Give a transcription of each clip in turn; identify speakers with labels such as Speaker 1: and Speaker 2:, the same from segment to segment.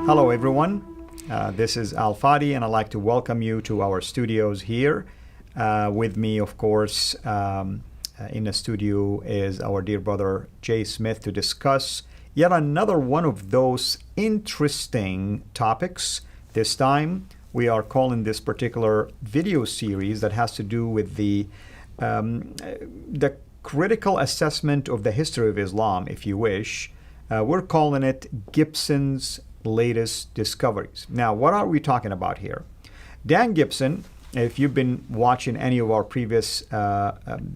Speaker 1: Hello, everyone. This is Al Fadi, and I'd like to welcome you to our studios here. With me, of course, in the studio is our dear brother Jay Smith to discuss yet another one of those interesting topics. This time, we are calling this particular video series that has to do with the critical assessment of the history of Islam, if you wish. We're calling it Gibson's latest discoveries. Now, what are we talking about here? Dan Gibson, if you've been watching any of our previous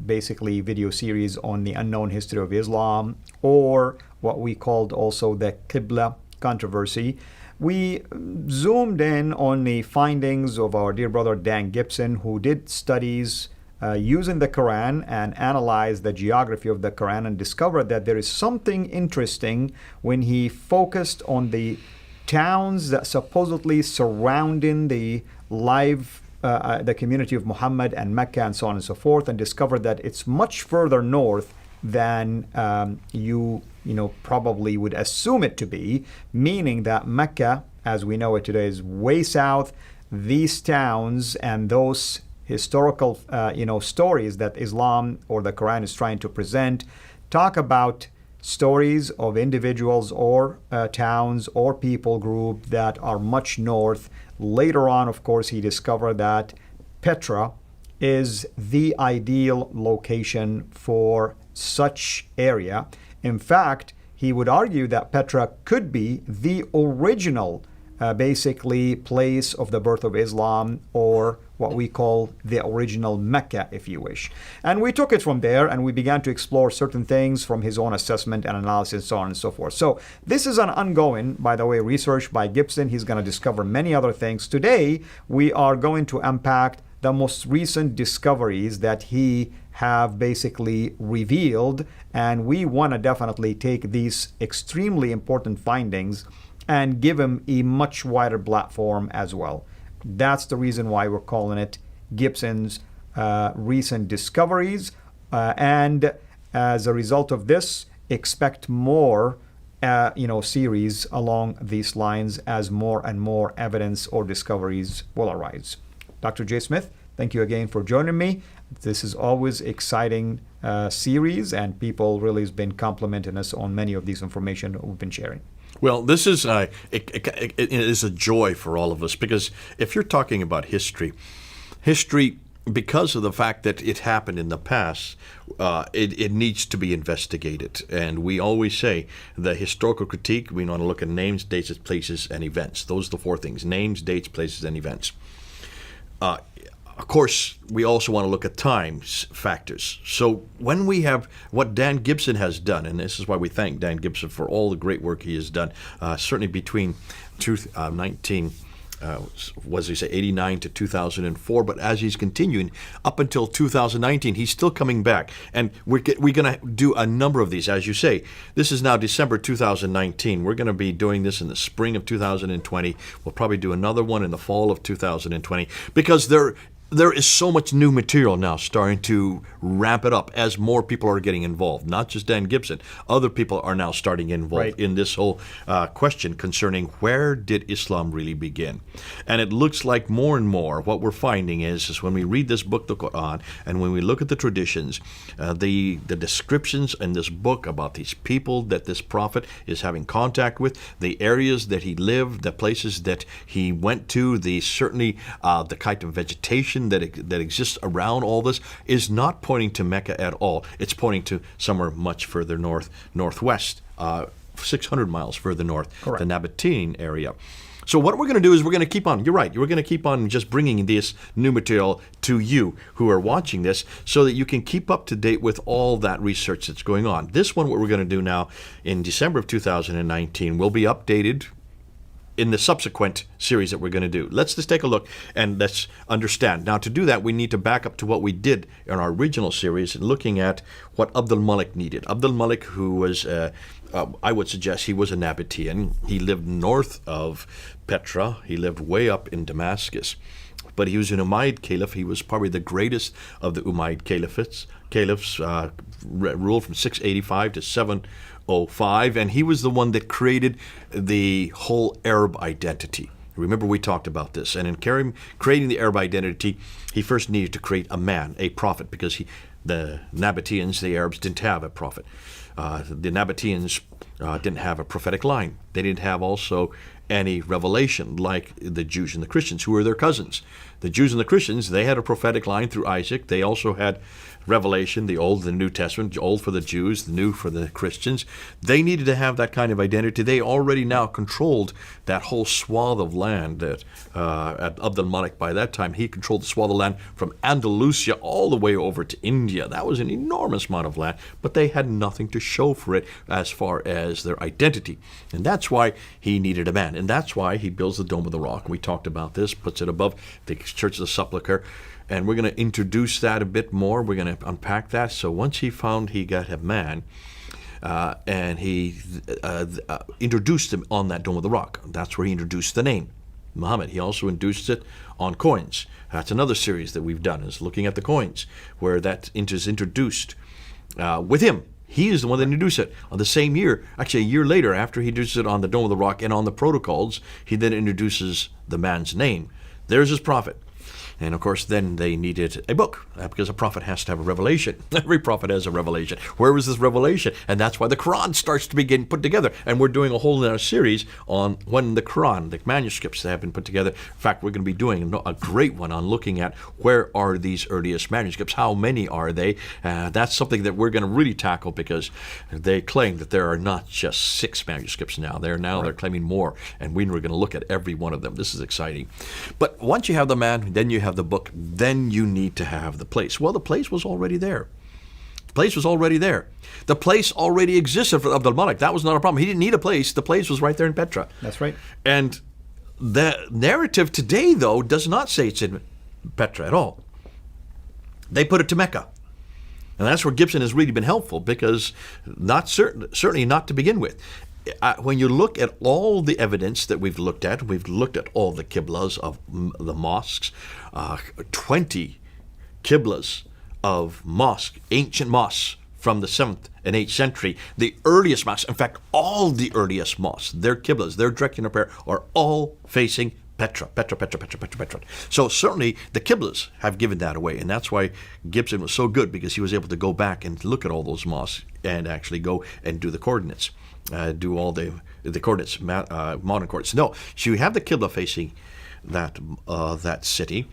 Speaker 1: basically video series on the unknown history of Islam, or what we called also the Qibla controversy, we zoomed in on the findings of our dear brother Dan Gibson, who did studies using the Quran and analyzed the geography of the Quran and discovered that there is something interesting when he focused on the towns that supposedly surrounding the the community of Muhammad and Mecca and so on and so forth, and discovered that it's much further north than you probably would assume it to be, meaning that Mecca, as we know it today, is way south. These towns and those historical stories that Islam or the Quran is trying to present talk about stories of individuals or towns or people group that are much north. Later on, of course, he discovered that Petra is the ideal location for such area. In fact, he would argue that Petra could be the original basically place of the birth of Islam, or what we call the original Mecca, if you wish. And we took it from there and we began to explore certain things from his own assessment and analysis, so on and so forth. So this is an ongoing, by the way, research by Gibson. He's going to discover many other things. Today, we are going to unpack the most recent discoveries that he have basically revealed, and we want to definitely take these extremely important findings and give him a much wider platform as well. That's the reason why we're calling it Gibson's recent discoveries. And as a result of this, expect more series along these lines as more and more evidence or discoveries will arise. Dr. J. Smith, thank you again for joining me. This is always exciting series, and people really has been complimenting us on many of these information that we've been sharing.
Speaker 2: Well, this is it is a joy for all of us, because if you're talking about history, because of the fact that it happened in the past, it needs to be investigated. And we always say the historical critique, we want to look at names, dates, places, and events. Those are the four things: names, dates, places, and events. Of course, we also want to look at times factors. So when we have what Dan Gibson has done, and this is why we thank Dan Gibson for all the great work he has done, certainly between 89 to 2004, but as he's continuing up until 2019, he's still coming back. And we're going to do a number of these. As you say, this is now December 2019. We're going to be doing this in the spring of 2020. We'll probably do another one in the fall of 2020, because there is so much new material now starting to ramp it up as more people are getting involved. Not just Dan Gibson. Other people are now starting involved in this whole question concerning where did Islam really begin. And it looks like more and more what we're finding is when we read this book, the Quran, and when we look at the traditions, the descriptions in this book about these people that this prophet is having contact with, the areas that he lived, the places that he went to, the kind of vegetation that exists around all this is not pointing to Mecca at all. It's pointing to somewhere much further northwest, 600 miles further north,
Speaker 1: Correct.
Speaker 2: The Nabatean area. So what we're going to do is we're going to keep on, you're right, we're going to keep on just bringing this new material to you who are watching this so that you can keep up to date with all that research that's going on. This one, what we're going to do now in December of 2019, will be updated in the subsequent series that we're going to do. Let's just take a look and let's understand. Now, to do that, we need to back up to what we did in our original series, looking at what Abdul Malik needed. Abdul Malik, who was, I would suggest he was a Nabatean. He lived north of Petra. He lived way up in Damascus. But he was an Umayyad caliph. He was probably the greatest of the Umayyad caliphs, ruled from 685 to 1205, and he was the one that created the whole Arab identity. Remember, we talked about this. And in creating the Arab identity, he first needed to create a man, a prophet, because the Nabateans, the Arabs, didn't have a prophet. The Nabateans didn't have a prophetic line. They didn't have also any revelation like the Jews and the Christians, who were their cousins. The Jews and the Christians, they had a prophetic line through Isaac. They also had revelation, the Old and the New Testament, Old for the Jews, the New for the Christians. They needed to have that kind of identity. They already now controlled that whole swath of land that Abd al-Malik, by that time, he controlled the swath of land from Andalusia all the way over to India. That was an enormous amount of land, but they had nothing to show for it as far as their identity. And that's why he needed a man. And that's why he builds the Dome of the Rock. We talked about this, puts it above the Church of the Sepulchre. And we're going to introduce that a bit more. We're going to unpack that. So once he found he got a man, and he introduced him on that Dome of the Rock. That's where he introduced the name, Muhammad. He also introduced it on coins. That's another series that we've done, is looking at the coins, where that is introduced with him. He is the one that introduced it. On the same year, actually a year later, after he introduced it on the Dome of the Rock and on the protocols, he then introduces the man's name. There's his prophet. And of course, then they needed a book, because a prophet has to have a revelation. Every prophet has a revelation. Where was this revelation? And that's why the Quran starts to begin put together. And we're doing a whole series on when the Quran, the manuscripts that have been put together. In fact, we're going to be doing a great one on looking at where are these earliest manuscripts, how many are they. That's something that we're going to really tackle, because they claim that there are not just 6 manuscripts now. They're claiming more, and we're going to look at every one of them. This is exciting. But once you have the man, then you have the book, then you need to have the place. Well, the place was already there. The place was already there. The place already existed for Abd al-Malik. That was not a problem. He didn't need a place. The place was right there in Petra.
Speaker 1: That's right.
Speaker 2: And the narrative today, though, does not say it's in Petra at all. They put it to Mecca. And that's where Gibson has really been helpful, because certainly not to begin with. When you look at all the evidence that we've looked at all the qiblas of the mosques, 20 qiblas of mosque, ancient mosques from the 7th and 8th century, the earliest mosques, in fact, all the earliest mosques, their qiblas, their direction of prayer, are all facing Petra. So certainly the qiblas have given that away, and that's why Gibson was so good, because he was able to go back and look at all those mosques and actually go and do the coordinates. Do all the coordinates, modern coordinates. No, so you have the Qibla facing that city.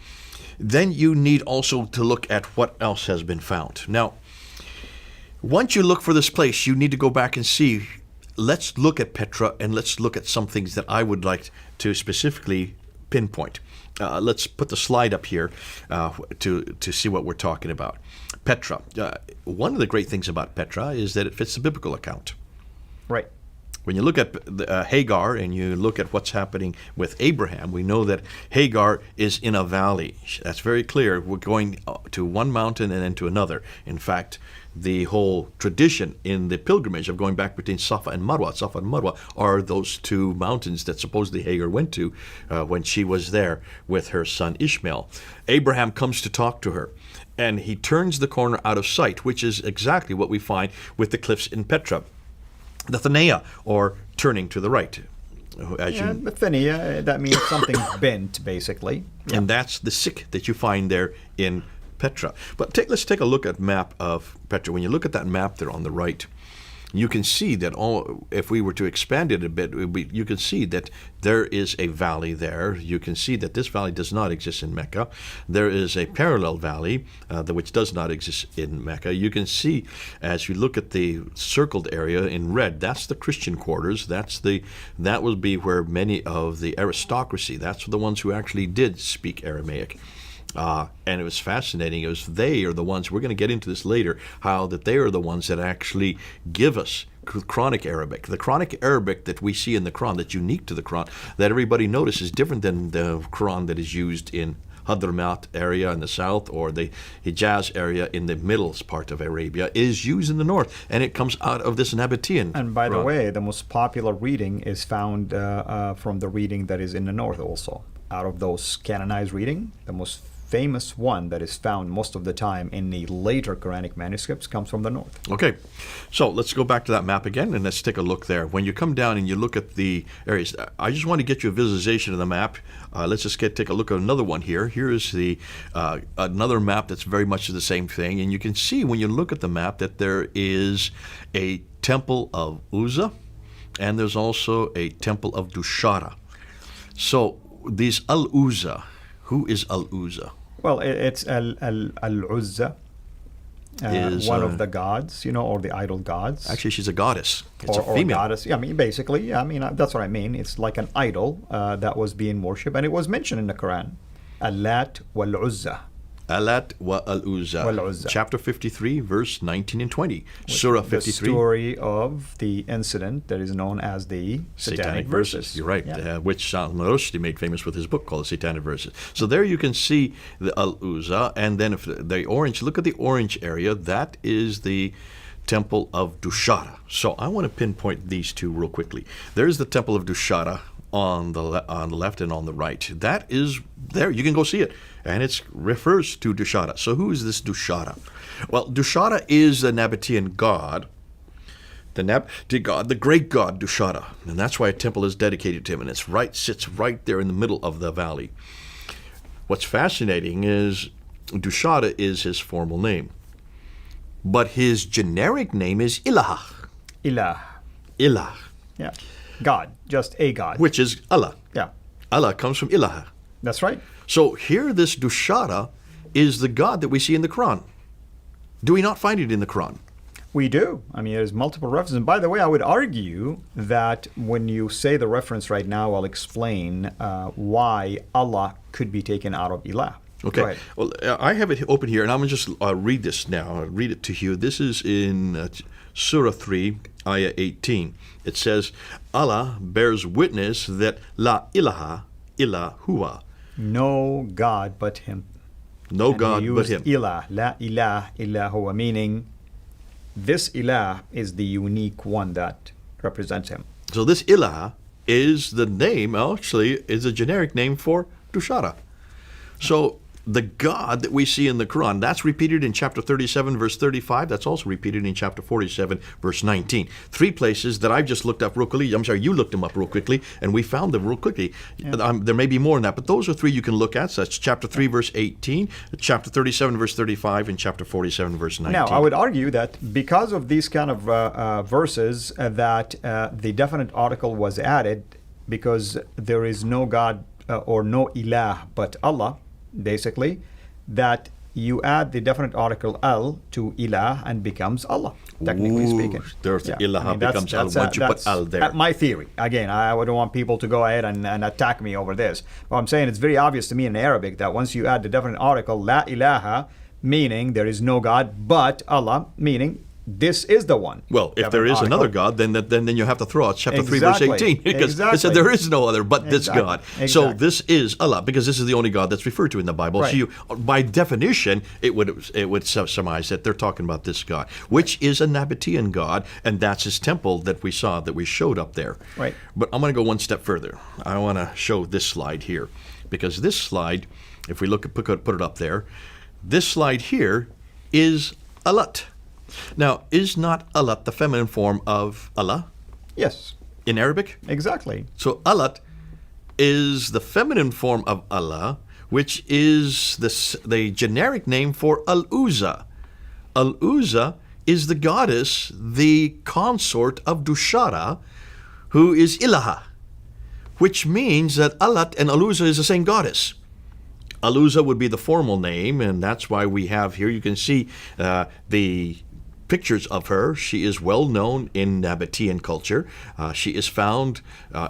Speaker 2: Then you need also to look at what else has been found. Now, once you look for this place, you need to go back and see. Let's look at Petra, and let's look at some things that I would like to specifically pinpoint. Let's put the slide up here to see what we're talking about. Petra. One of the great things about Petra is that it fits the biblical account.
Speaker 1: Right.
Speaker 2: When you look at Hagar and you look at what's happening with Abraham, we know that Hagar is in a valley. That's very clear. We're going to one mountain and then to another. In fact, the whole tradition in the pilgrimage of going back between Safa and Marwa are those 2 mountains that supposedly Hagar went to when she was there with her son Ishmael. Abraham comes to talk to her, and he turns the corner out of sight, which is exactly what we find with the cliffs in Petra. The Thanea, or turning to the right.
Speaker 1: The Thanea, that means something bent, basically. Yeah.
Speaker 2: And that's the sikh that you find there in Petra. But let's take a look at map of Petra. When you look at that map there on the right, you can see that if we were to expand it a bit, you can see that there is a valley there. You can see that this valley does not exist in Mecca. There is a parallel valley which does not exist in Mecca. You can see, as you look at the circled area in red, that's the Christian quarters. That would be where many of the aristocracy, that's the ones who actually did speak Aramaic. And it was fascinating. They are the ones, we're going to get into this later, how that they are the ones that actually give us Quranic Arabic. The Quranic Arabic that we see in the Quran, that's unique to the Quran, that everybody notices is different than the Quran that is used in Hadramaut area in the south, or the Hijaz area in the middle part of Arabia, is used in the north, and it comes out of this Nabatean.
Speaker 1: And by
Speaker 2: Quran.
Speaker 1: the way, the most popular reading is found from the reading that is in the north also. Out of those canonized reading, the most famous one that is found most of the time in the later Quranic manuscripts comes from the north.
Speaker 2: Okay, so let's go back to that map again and let's take a look there. When you come down and you look at the areas, I just want to get you a visualization of the map. Let's just take a look at another one here. Here is the another map that's very much the same thing, and you can see when you look at the map that there is a temple of Uzza, and there's also a temple of Dushara. So these Al-Uzza, who is Al-Uzza?
Speaker 1: Well, it's Al-Uzza, one of the gods, or the idol gods.
Speaker 2: Actually, she's a goddess. It's
Speaker 1: or,
Speaker 2: a female.
Speaker 1: Or goddess. Yeah, basically, that's what I mean. It's like an idol that was being worshipped, and it was mentioned in the Quran. Al-Lat wal-Uzza.
Speaker 2: Alat wa al-Uzza. Chapter 53, verse 19 and 20. Surah 53.
Speaker 1: The story of the incident that is known as the Satanic Verses.
Speaker 2: You're right, which Salman Rushdie made famous with his book called The Satanic Verses. So there you can see the Al-Uzza, and then if the orange, look at the orange area, that is the temple of Dushara. So I want to pinpoint these two real quickly. There's the temple of Dushara on the left and on the right. That is there. You can go see it. And it refers to Dushara. So who is this Dushara? Well, Dushara is the Nabatean god, the great god Dushara. And that's why a temple is dedicated to him. And sits right there in the middle of the valley. What's fascinating is Dushara is his formal name. But his generic name is Ilah.
Speaker 1: Ilah. Yeah. God. Just a God.
Speaker 2: Which is Allah.
Speaker 1: Yeah.
Speaker 2: Allah comes from Ilah.
Speaker 1: That's right.
Speaker 2: So here this Dushara is the God that we see in the Quran. Do we not find it in the Quran?
Speaker 1: We do. There's multiple references. And by the way, I would argue that when you say the reference right now, I'll explain why Allah could be taken out of Ilah.
Speaker 2: Okay. Go ahead. Well, I have it open here, and I'm going to just read this now. I'll read it to you. This is in Surah 3, Ayah 18. It says, Allah bears witness that La ilaha illa huwa.
Speaker 1: No God but Him.
Speaker 2: No God but Him.
Speaker 1: Ilah, La ilaha illa huwa, meaning this Ilah is the unique one that represents Him.
Speaker 2: So this Ilah is the name, actually, is a generic name for Dushara. So the God that we see in the Quran, that's repeated in chapter 37, verse 35. That's also repeated in chapter 47, verse 19. 3 places that I've just looked up real quickly. I'm sorry, you looked them up real quickly, and we found them real quickly. Yeah. There may be more than that, but those are 3 you can look at. So that's chapter 3, verse 18, chapter 37, verse 35, and chapter 47, verse 19.
Speaker 1: Now, I would argue that because of these kind of verses, that the definite article was added because there is no God or no Ilah but Allah, basically, that you add the definite article al to ilah and becomes Allah, technically speaking.
Speaker 2: There's ilah becomes al once you put al there.
Speaker 1: My theory. Again, I wouldn't want people to go ahead and attack me over this. But I'm saying it's very obvious to me in Arabic that once you add the definite article, la ilaha, meaning there is no God but Allah, meaning this is the one.
Speaker 2: Well, if there is another God, then you have to throw out chapter 3, verse 18. Because it said there is no other but this God. So this is Allah, because this is the only God that's referred to in the Bible. Right. So you, by definition, it would surmise that they're talking about this God, which is a Nabatean God, and that's his temple that we showed up there.
Speaker 1: Right.
Speaker 2: But I'm going to go one step further. I want to show this slide here, because this slide, if we look at put it up there, this slide here is Alat. Now, is not Alat the feminine form of Allah?
Speaker 1: Yes.
Speaker 2: In Arabic?
Speaker 1: Exactly.
Speaker 2: So Alat is the feminine form of Allah, which is the generic name for Al-Uzza. Al-Uzza is the goddess, the consort of Dushara, who is Ilaha, which means that Alat and Al-Uzza is the same goddess. Al-Uzza would be the formal name, and that's why we have here, you can see the pictures of her. She is well known in Nabatean culture. She is found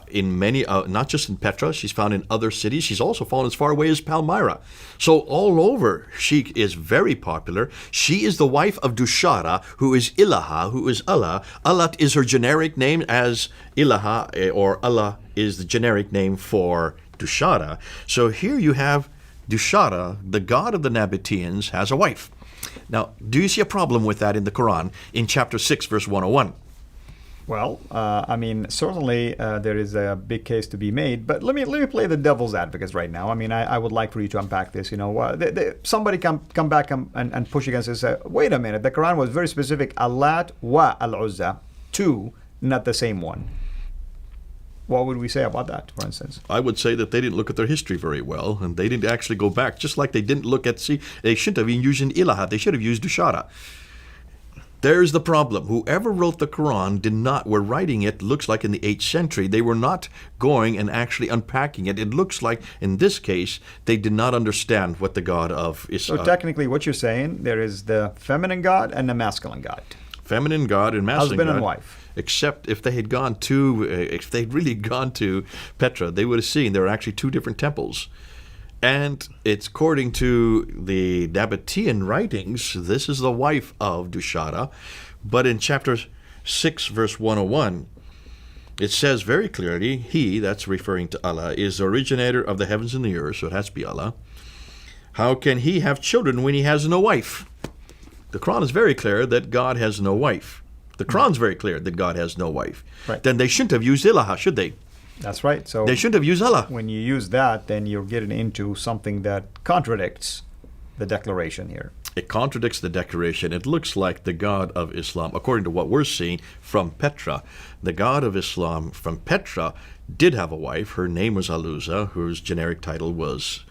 Speaker 2: in many, not just in Petra, she's found in other cities. She's also found as far away as Palmyra. So all over, she is very popular. She is the wife of Dushara, who is Ilaha, who is Allah. Alat is her generic name, as Ilaha or Allah is the generic name for Dushara. So here you have Dushara, the god of the Nabateans, has a wife. Now, do you see a problem with that in the Quran in chapter 6, verse 101?
Speaker 1: Well, I mean, certainly there is a big case to be made, but let me play the devil's advocate right now. I mean, I would like for you to unpack this. You know, somebody come back and push against this. Wait a minute, the Quran was very specific. Allat wa al-Uzza, two, not the same one. What would we say about that, for instance?
Speaker 2: I would say that they didn't look at their history very well, and they didn't actually go back, just like they didn't look at, they shouldn't have even used an ilaha, they should have used dushara. There's the problem. Whoever wrote the Quran were writing it, looks like in the 8th century. They were not going and actually unpacking it. It looks like, in this case, they did not understand what the God of Islam.
Speaker 1: So technically what you're saying, there is the feminine God and the masculine God.
Speaker 2: Feminine God and masculine
Speaker 1: Husband
Speaker 2: God.
Speaker 1: and wife.
Speaker 2: Except if they'd really gone to Petra, they would have seen there are actually two different temples. And it's according to the Nabatean writings, this is the wife of Dushara. But in chapter 6, verse 101, it says very clearly, he, that's referring to Allah, is the originator of the heavens and the earth, so it has to be Allah. How can he have children when he has no wife? The Quran is very clear that God has no wife. The Quran's very clear that God has no wife.
Speaker 1: Right.
Speaker 2: Then they shouldn't have used ilaha, should they?
Speaker 1: That's right. So
Speaker 2: they shouldn't have used Allah.
Speaker 1: When you use that, then you're getting into something that contradicts the declaration here.
Speaker 2: It contradicts the declaration. It looks like the God of Islam, according to what we're seeing from Petra, the God of Islam from Petra did have a wife. Her name was Aluza, whose generic title was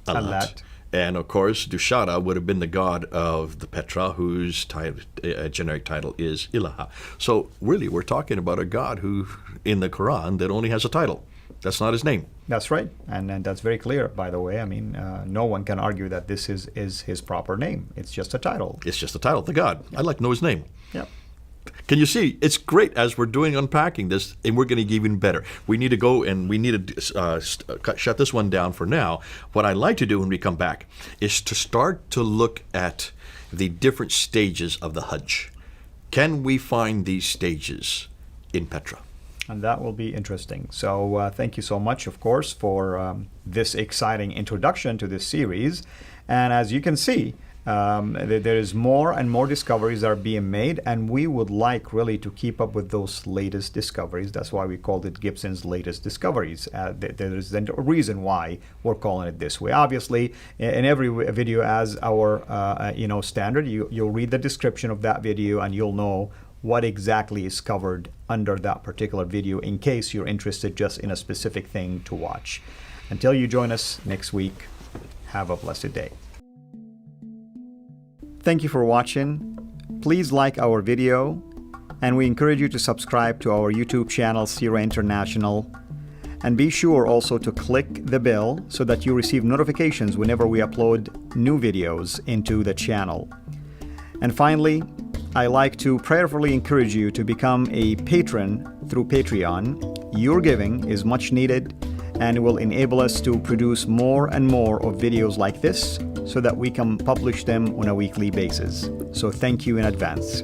Speaker 2: Allat. And of course, Dushara would have been the god of the Petra, whose generic title is Ilaha. So really, we're talking about a god who, in the Quran, that only has a title. That's not his name.
Speaker 1: That's right, and that's very clear, by the way. I mean, no one can argue that this is his proper name. It's just a title.
Speaker 2: It's just a title, the god. I'd like to know his name.
Speaker 1: Yep.
Speaker 2: Can you see? It's great as we're doing unpacking this, and we're going to get even better. We need to go and we need to shut this one down for now. What I'd like to do when we come back is to start to look at the different stages of the Hajj. Can we find these stages in Petra?
Speaker 1: And that will be interesting. So thank you so much, of course, for this exciting introduction to this series. And as you can see, there is more and more discoveries that are being made, and we would like really to keep up with those latest discoveries. That's why we called it Gibson's latest discoveries. There is a reason why we're calling it this way. Obviously, in every video, as our standard, you'll read the description of that video and you'll know what exactly is covered under that particular video in case you're interested just in a specific thing to watch. Until you join us next week, have a blessed day. Thank you for watching. Please like our video, and we encourage you to subscribe to our YouTube channel, Sira International. And be sure also to click the bell so that you receive notifications whenever we upload new videos into the channel. And finally, I like to prayerfully encourage you to become a patron through Patreon. Your giving is much needed and will enable us to produce more and more of videos like this so that we can publish them on a weekly basis. So thank you in advance.